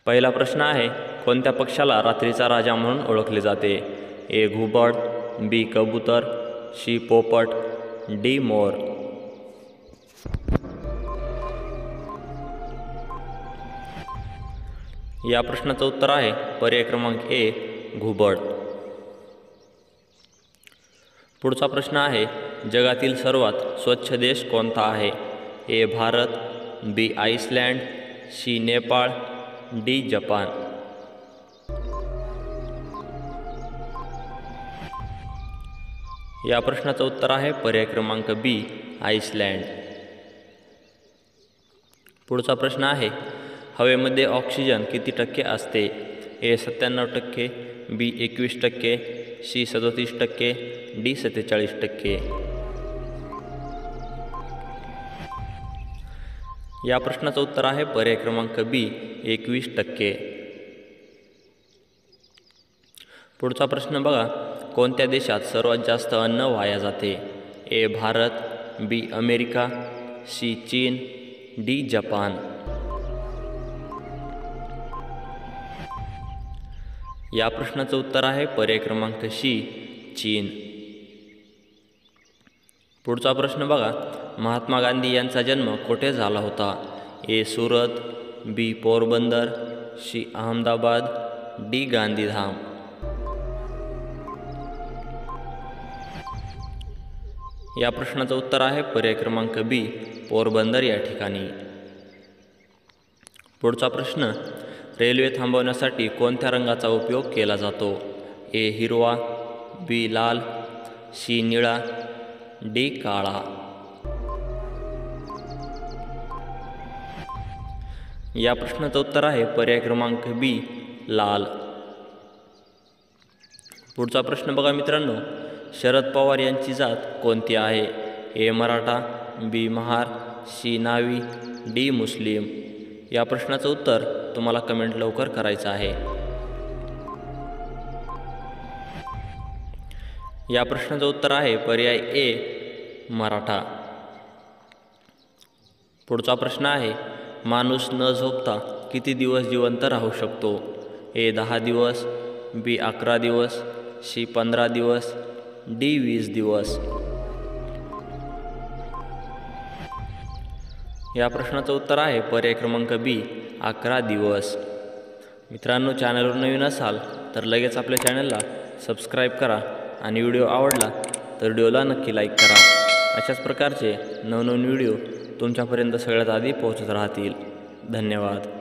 पहिला प्रश्न आहे, कोणत्या पक्षाला रात्रीचा राजा म्हणून ओळखले जाते? ए घुबड, बी कबूतर, सी पोपट, डी मोर. या प्रश्नाचं उत्तर आहे पर्याय क्रमांक ए घुबड. पुढचा प्रश्न आहे, जगातील सर्वात स्वच्छ देश कोणता आहे? A Bharat, B Iceland, C Nepal, D Japan. या प्रश्नाचं उत्तर आहे पर्याय क्रमांक बी आइसलँड. पुढचा प्रश्न आहे, हवेमध्ये ऑक्सिजन किती टक्के असते? ए 97%, बी 21%, सी 37%, डी 47%. या प्रश्नाचं उत्तर आहे पर्याय क्रमांक बी 21%. पुढचा प्रश्न बघा, कोणत्या देशात सर्वात जास्त अन्न वाया जाते? ए भारत, बी अमेरिका, सी चीन, डी जपान. या प्रश्नाचं उत्तर आहे पर्याय क्रमांक सी चीन. पुढचा प्रश्न बघा, महात्मा गांधी यांचा जन्म कुठे झाला होता? ए सुरत, बी पोरबंदर, सी अहमदाबाद, डी गांधीधाम. या प्रश्नाचं उत्तर आहे पर्याय क्रमांक बी पोरबंदर या ठिकाणी. पुढचा प्रश्न, रेल्वे थांबवण्यासाठी कोणत्या रंगाचा उपयोग केला जातो? ए हिरवा, बी लाल, सी निळा, डी काळा. या प्रश्नाचं उत्तर आहे पर्याय क्रमांक बी लाल. पुढचा प्रश्न बघा मित्रांनो, शरद पवार यांची जात कोणती आहे? ए मराठा, बी महार, सी नावी, डी मुस्लिम. या प्रश्नाचं उत्तर तुम्हाला कमेंट लवकर करायचं आहे. या प्रश्नाचं उत्तर आहे पर्याय ए मराठा. पुढचा प्रश्न आहे, माणूस न झोपता किती दिवस जिवंत राहू शकतो? ए 10 दिवस, बी 11 दिवस, सी 15 दिवस, डी 20 दिवस. या प्रश्नाचं उत्तर आहे पर्याय क्रमांक बी 11 दिवस. मित्रांनो, चॅनलवर नवीन असाल तर लगेच आपल्या चॅनलला सबस्क्राईब करा आणि व्हिडिओ आवडला तर व्हिडिओला नक्की लाईक करा. अशाच प्रकारचे नवनवीन व्हिडिओ तुमच्यापर्यंत सगळ्यात आधी पोहोचत राहतील. धन्यवाद.